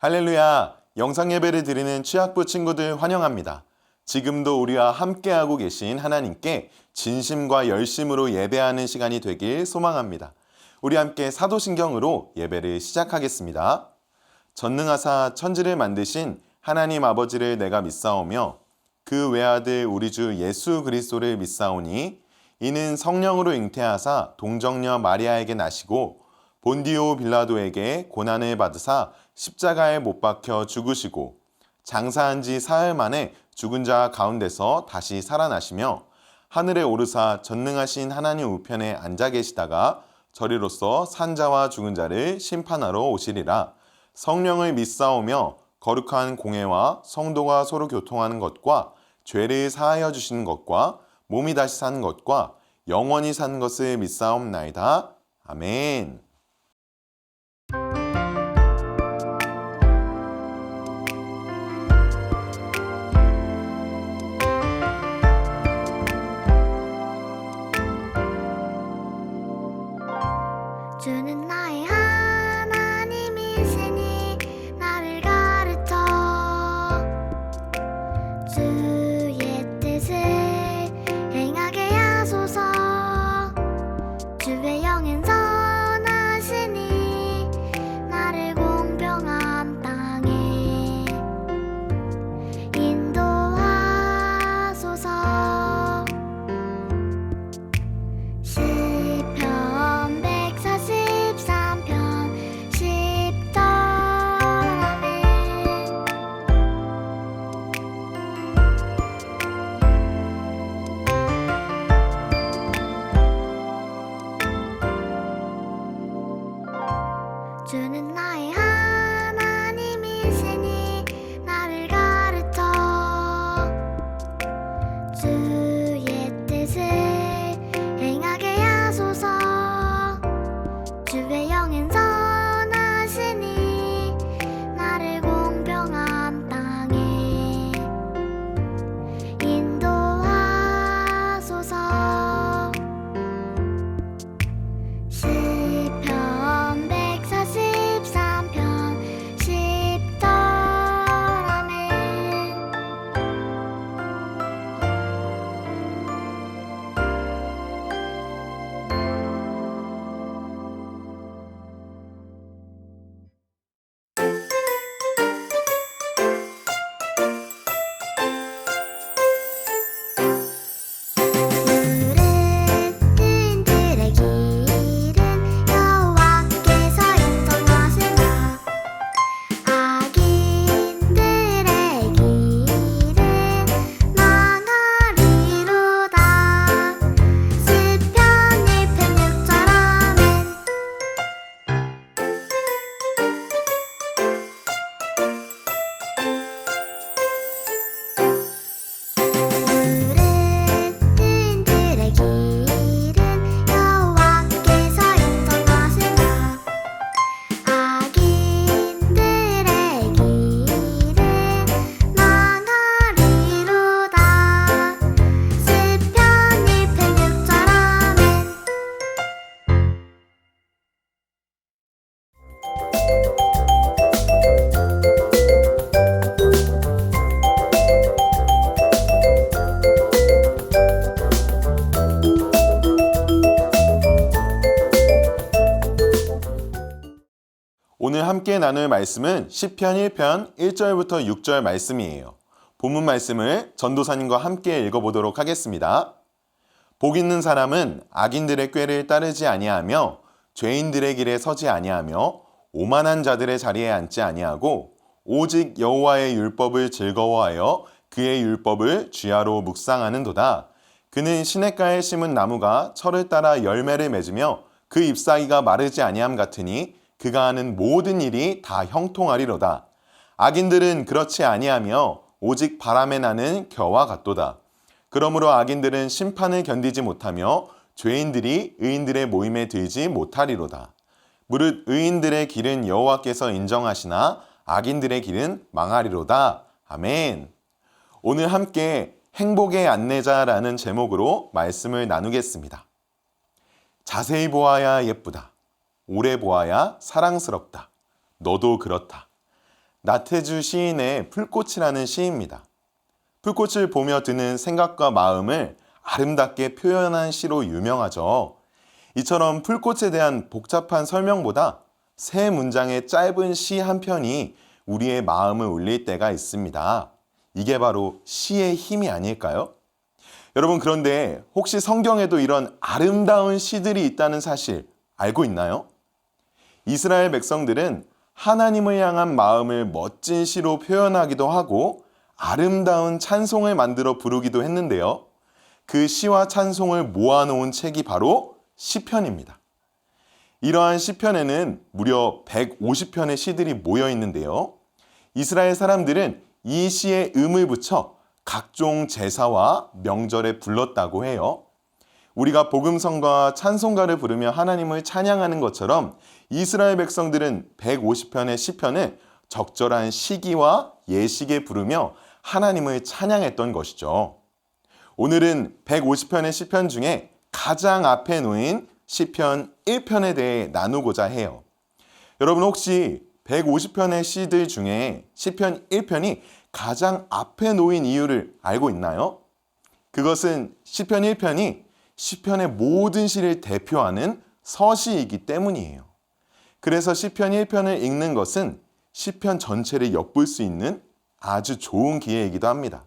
할렐루야! 영상 예배를 드리는 취학부 친구들 환영합니다. 지금도 우리와 함께하고 계신 하나님께 진심과 열심으로 예배하는 시간이 되길 소망합니다. 우리 함께 사도신경으로 예배를 시작하겠습니다. 전능하사 천지를 만드신 하나님 아버지를 내가 믿사오며 그 외아들 우리 주 예수 그리스도를 믿사오니 이는 성령으로 잉태하사 동정녀 마리아에게 나시고 본디오 빌라도에게 고난을 받으사 십자가에 못 박혀 죽으시고 장사한 지 사흘 만에 죽은 자 가운데서 다시 살아나시며 하늘에 오르사 전능하신 하나님 우편에 앉아 계시다가 저리로서 산 자와 죽은 자를 심판하러 오시리라. 성령을 믿사오며 거룩한 공회와 성도가 서로 교통하는 것과 죄를 사하여 주시는 것과 몸이 다시 사는 것과 영원히 사는 것을 믿사옵나이다. 아멘. 주는 나의 하나님이시니 나를 가르쳐 주의 뜻을 행하게 하소서. 주의 영은 선하시니 나를 공평한 땅에 인도하소서. 시편 143편 10절 아멘. 주는 나의 하나님이시니 나를 가르쳐 주의 뜻을 행하게 하소서. 주의 영은 선하시니 나를 공평한 땅에 인도하소서. 시편 143편 10절 아멘. 의인들의 길은 여호와께서 인정하시나 악인들의 길은 망하리로다. 시편 106절 아멘. 의인들의 길은 여호와께서 인정하시나 악인들의 길은 망하리로다. 시편 106절 아멘. 오늘 함께 나눌 말씀은 시편 1편 1절부터 6절 말씀이에요. 본문 말씀을 전도사님과 함께 읽어보도록 하겠습니다. 복 있는 사람은 악인들의 꾀를 따르지 아니하며 죄인들의 길에 서지 아니하며 오만한 자들의 자리에 앉지 아니하고 오직 여호와의 율법을 즐거워하여 그의 율법을 주야로 묵상하는도다. 그는 시냇가에 심은 나무가 철을 따라 열매를 맺으며 그 잎사귀가 마르지 아니함 같으니 그가 하는 모든 일이 다 형통하리로다. 악인들은 그렇지 아니하며 오직 바람에 나는 겨와 같도다. 그러므로 악인들은 심판을 견디지 못하며 죄인들이 의인들의 모임에 들지 못하리로다. 무릇 의인들의 길은 여호와께서 인정하시나 악인들의 길은 망하리로다. 아멘. 오늘 함께 행복의 안내자라는 제목으로 말씀을 나누겠습니다. 자세히 보아야 예쁘다. 오래 보아야 사랑스럽다. 너도 그렇다. 나태주 시인의 풀꽃이라는 시입니다. 풀꽃을 보며 드는 생각과 마음을 아름답게 표현한 시로 유명하죠. 이처럼 풀꽃에 대한 복잡한 설명보다 세 문장의 짧은 시 한 편이 우리의 마음을 울릴 때가 있습니다. 이게 바로 시의 힘이 아닐까요? 여러분, 그런데 혹시 성경에도 이런 아름다운 시들이 있다는 사실 알고 있나요? 이스라엘 백성들은 하나님을 향한 마음을 멋진 시로 표현하기도 하고 아름다운 찬송을 만들어 부르기도 했는데요. 그 시와 찬송을 모아놓은 책이 바로 시편입니다. 이러한 시편에는 무려 150편의 시들이 모여 있는데요. 이스라엘 사람들은 이 시에 음을 붙여 각종 제사와 명절에 불렀다고 해요. 우리가 복음성과 찬송가를 부르며 하나님을 찬양하는 것처럼 이스라엘 백성들은 150편의 시편을 적절한 시기와 예식에 부르며 하나님을 찬양했던 것이죠. 오늘은 150편의 시편 중에 가장 앞에 놓인 시편 1편에 대해 나누고자 해요. 여러분, 혹시 150편의 시들 중에 시편 1편이 가장 앞에 놓인 이유를 알고 있나요? 그것은 시편 1편이 시편의 모든 시를 대표하는 서시이기 때문이에요. 그래서 시편 1편을 읽는 것은 시편 전체를 엿볼 수 있는 아주 좋은 기회이기도 합니다.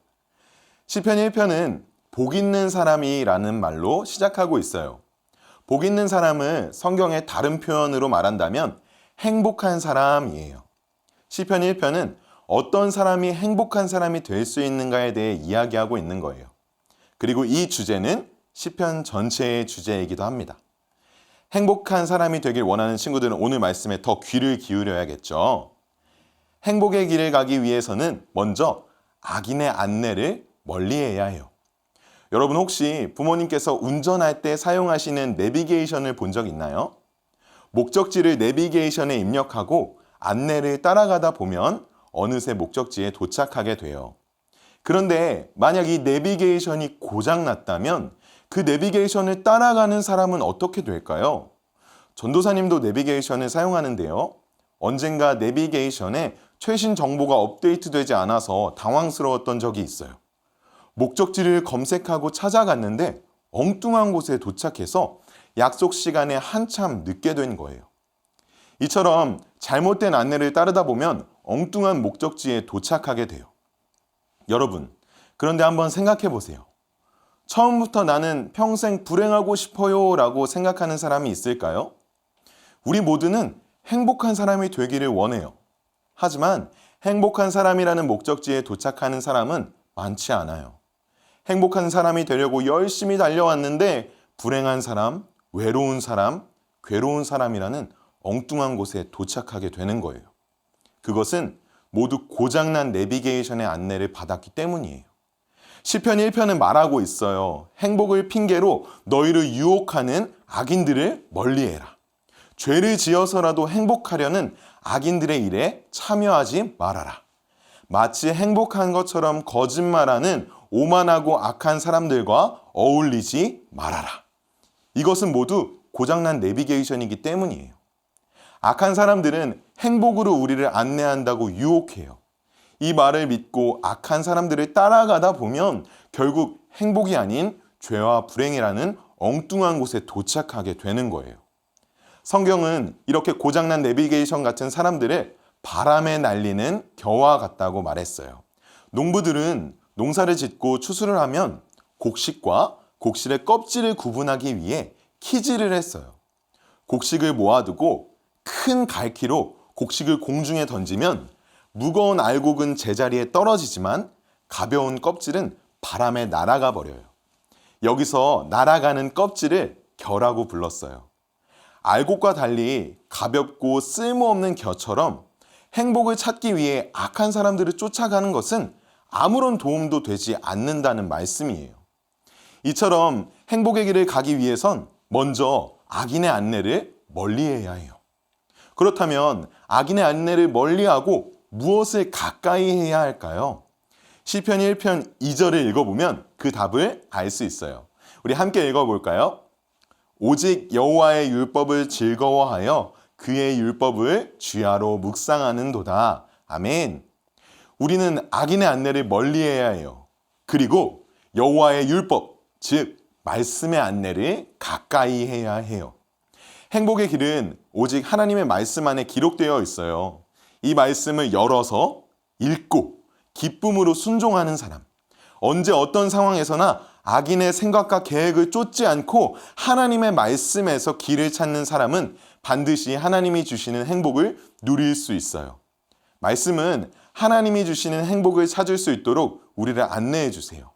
시편 1편은 복 있는 사람이라는 말로 시작하고 있어요. 복 있는 사람은 성경의 다른 표현으로 말한다면 행복한 사람이에요. 시편 1편은 어떤 사람이 행복한 사람이 될 수 있는가에 대해 이야기하고 있는 거예요. 그리고 이 주제는 시편 전체의 주제이기도 합니다. 행복한 사람이 되길 원하는 친구들은 오늘 말씀에 더 귀를 기울여야겠죠. 행복의 길을 가기 위해서는 먼저 악인의 안내를 멀리해야 해요. 여러분, 혹시 부모님께서 운전할 때 사용하시는 내비게이션을 본 적 있나요? 목적지를 내비게이션에 입력하고 안내를 따라가다 보면 어느새 목적지에 도착하게 돼요. 그런데 만약 이 내비게이션이 고장났다면 그 내비게이션을 따라가는 사람은 어떻게 될까요? 전도사님도 내비게이션을 사용하는데요. 언젠가 내비게이션에 최신 정보가 업데이트되지 않아서 당황스러웠던 적이 있어요. 목적지를 검색하고 찾아갔는데 엉뚱한 곳에 도착해서 약속 시간에 한참 늦게 된 거예요. 이처럼 잘못된 안내를 따르다 보면 엉뚱한 목적지에 도착하게 돼요. 여러분, 그런데 한번 생각해 보세요. 처음부터 나는 평생 불행하고 싶어요 라고 생각하는 사람이 있을까요? 우리 모두는 행복한 사람이 되기를 원해요. 하지만 행복한 사람이라는 목적지에 도착하는 사람은 많지 않아요. 행복한 사람이 되려고 열심히 달려왔는데 불행한 사람, 외로운 사람, 괴로운 사람이라는 엉뚱한 곳에 도착하게 되는 거예요. 그것은 모두 고장난 내비게이션의 안내를 받았기 때문이에요. 시편 1편은 말하고 있어요. 행복을 핑계로 너희를 유혹하는 악인들을 멀리해라. 죄를 지어서라도 행복하려는 악인들의 일에 참여하지 말아라. 마치 행복한 것처럼 거짓말하는 오만하고 악한 사람들과 어울리지 말아라. 이것은 모두 고장난 내비게이션이기 때문이에요. 악한 사람들은 행복으로 우리를 안내한다고 유혹해요. 이 말을 믿고 악한 사람들을 따라가다 보면 결국 행복이 아닌 죄와 불행이라는 엉뚱한 곳에 도착하게 되는 거예요. 성경은 이렇게 고장난 내비게이션 같은 사람들을 바람에 날리는 겨와 같다고 말했어요. 농부들은 농사를 짓고 추수를 하면 곡식과 곡실의 껍질을 구분하기 위해 키질을 했어요. 곡식을 모아두고 큰 갈퀴로 곡식을 공중에 던지면 무거운 알곡은 제자리에 떨어지지만 가벼운 껍질은 바람에 날아가 버려요. 여기서 날아가는 껍질을 겨라고 불렀어요. 알곡과 달리 가볍고 쓸모없는 겨처럼 행복을 찾기 위해 악한 사람들을 쫓아가는 것은 아무런 도움도 되지 않는다는 말씀이에요. 이처럼 행복의 길을 가기 위해선 먼저 악인의 안내를 멀리해야 해요. 그렇다면 악인의 안내를 멀리하고 무엇을 가까이 해야 할까요? 시편 1편 2절을 읽어보면 그 답을 알 수 있어요. 우리 함께 읽어볼까요? 오직 여호와의 율법을 즐거워하여 그의 율법을 주야로 묵상하는도다. 아멘. 우리는 악인의 안내를 멀리해야 해요. 그리고 여호와의 율법, 즉 말씀의 안내를 가까이 해야 해요. 행복의 길은 오직 하나님의 말씀 안에 기록되어 있어요. 이 말씀을 열어서 읽고 기쁨으로 순종하는 사람. 언제 어떤 상황에서나 악인의 생각과 계획을 쫓지 않고 하나님의 말씀에서 길을 찾는 사람은 반드시 하나님이 주시는 행복을 누릴 수 있어요. 말씀은 하나님이 주시는 행복을 찾을 수 있도록 우리를 안내해 주세요.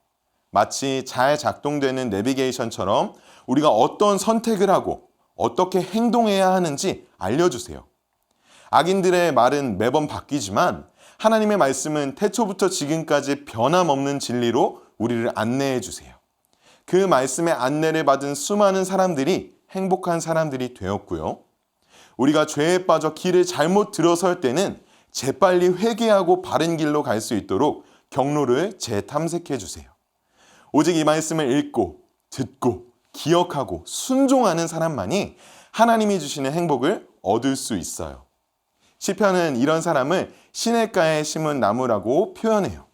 마치 잘 작동되는 내비게이션처럼 우리가 어떤 선택을 하고 어떻게 행동해야 하는지 알려주세요. 악인들의 말은 매번 바뀌지만 하나님의 말씀은 태초부터 지금까지 변함없는 진리로 우리를 안내해 주세요. 그 말씀의 안내를 받은 수많은 사람들이 행복한 사람들이 되었고요. 우리가 죄에 빠져 길을 잘못 들어설 때는 재빨리 회개하고 바른 길로 갈 수 있도록 경로를 재탐색해 주세요. 오직 이 말씀을 읽고 듣고 기억하고 순종하는 사람만이 하나님이 주시는 행복을 얻을 수 있어요. 시편은 이런 사람을 시냇가에 심은 나무라고 표현해요.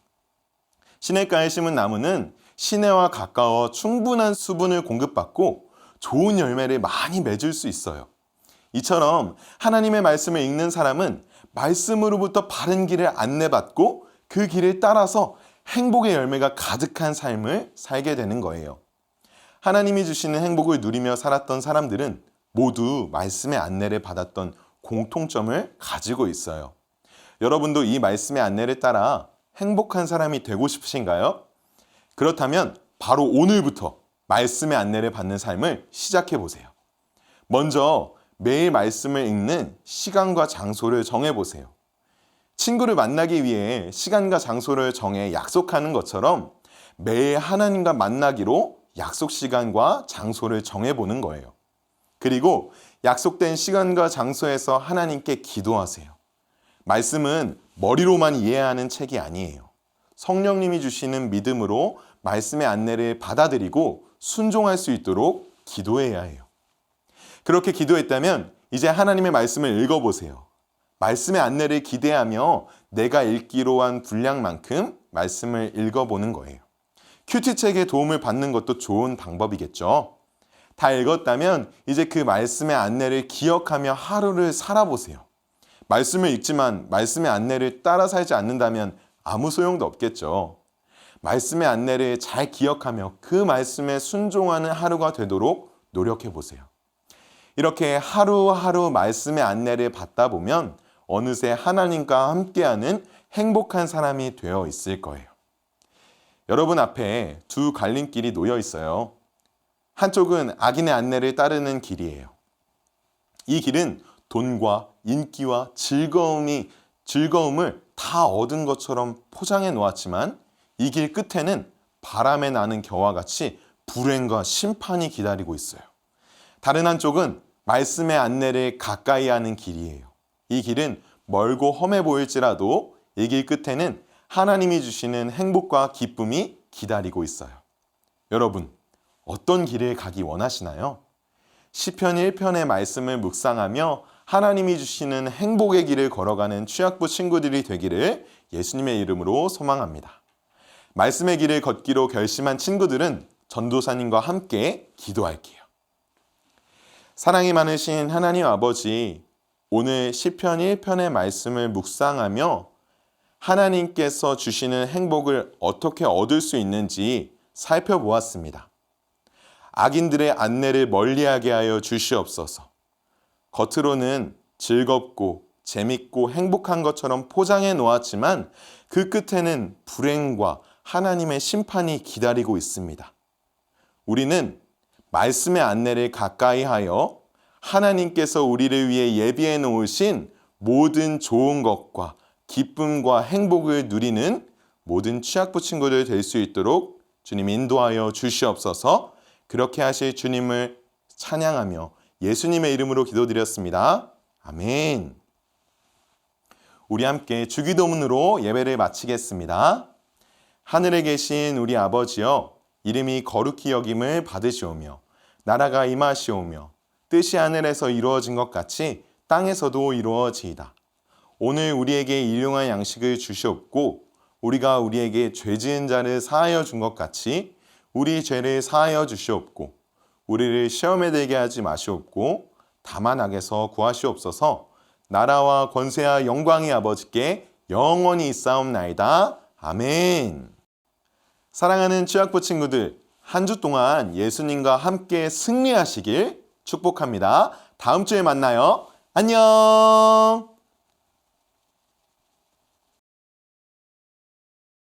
시냇가에 심은 나무는 시내와 가까워 충분한 수분을 공급받고 좋은 열매를 많이 맺을 수 있어요. 이처럼 하나님의 말씀을 읽는 사람은 말씀으로부터 바른 길을 안내받고 그 길을 따라서 행복의 열매가 가득한 삶을 살게 되는 거예요. 하나님이 주시는 행복을 누리며 살았던 사람들은 모두 말씀의 안내를 받았던 공통점을 가지고 있어요. 여러분도 이 말씀의 안내를 따라 행복한 사람이 되고 싶으신가요? 그렇다면 바로 오늘부터 말씀의 안내를 받는 삶을 시작해 보세요. 먼저 매일 말씀을 읽는 시간과 장소를 정해 보세요. 친구를 만나기 위해 시간과 장소를 정해 약속하는 것처럼 매일 하나님과 만나기로 약속 시간과 장소를 정해 보는 거예요. 그리고 약속된 시간과 장소에서 하나님께 기도하세요. 말씀은 머리로만 이해하는 책이 아니에요. 성령님이 주시는 믿음으로 말씀의 안내를 받아들이고 순종할 수 있도록 기도해야 해요. 그렇게 기도했다면 이제 하나님의 말씀을 읽어보세요. 말씀의 안내를 기대하며 내가 읽기로 한 분량만큼 말씀을 읽어보는 거예요. 큐티책의 도움을 받는 것도 좋은 방법이겠죠. 다 읽었다면 이제 그 말씀의 안내를 기억하며 하루를 살아보세요. 말씀을 읽지만 말씀의 안내를 따라 살지 않는다면 아무 소용도 없겠죠. 말씀의 안내를 잘 기억하며 그 말씀에 순종하는 하루가 되도록 노력해 보세요. 이렇게 하루하루 말씀의 안내를 받다 보면 어느새 하나님과 함께하는 행복한 사람이 되어 있을 거예요. 여러분 앞에 두 갈림길이 놓여 있어요. 한쪽은 악인의 안내를 따르는 길이에요. 이 길은 돈과 인기와 즐거움을 다 얻은 것처럼 포장해 놓았지만 이 길 끝에는 바람에 나는 겨와 같이 불행과 심판이 기다리고 있어요. 다른 한쪽은 말씀의 안내를 가까이 하는 길이에요. 이 길은 멀고 험해 보일지라도 이 길 끝에는 하나님이 주시는 행복과 기쁨이 기다리고 있어요. 여러분, 어떤 길을 가기 원하시나요? 시편 1편의 말씀을 묵상하며 하나님이 주시는 행복의 길을 걸어가는 취학부 친구들이 되기를 예수님의 이름으로 소망합니다. 말씀의 길을 걷기로 결심한 친구들은 전도사님과 함께 기도할게요. 사랑이 많으신 하나님 아버지, 오늘 시편 1편의 말씀을 묵상하며 하나님께서 주시는 행복을 어떻게 얻을 수 있는지 살펴보았습니다. 악인들의 안내를 멀리하게 하여 주시옵소서. 겉으로는 즐겁고 재밌고 행복한 것처럼 포장해 놓았지만 그 끝에는 불행과 하나님의 심판이 기다리고 있습니다. 우리는 말씀의 안내를 가까이 하여 하나님께서 우리를 위해 예비해 놓으신 모든 좋은 것과 기쁨과 행복을 누리는 모든 취학부 친구들 될 수 있도록 주님 인도하여 주시옵소서. 그렇게 하실 주님을 찬양하며 예수님의 이름으로 기도드렸습니다. 아멘. 우리 함께 주기도문으로 예배를 마치겠습니다. 하늘에 계신 우리 아버지여, 이름이 거룩히 여김을 받으시오며 나라가 임하시오며 뜻이 하늘에서 이루어진 것 같이 땅에서도 이루어지이다. 오늘 우리에게 일용할 양식을 주시옵고 우리가 우리에게 죄 지은 자를 사하여 준 것 같이 우리 죄를 사하여 주시옵고 우리를 시험에 들게 하지 마시옵고 다만 악에서 구하시옵소서. 나라와 권세와 영광이 아버지께 영원히 있사옵나이다. 아멘. 사랑하는 취학부 친구들, 한 주 동안 예수님과 함께 승리하시길 축복합니다. 다음 주에 만나요. 안녕.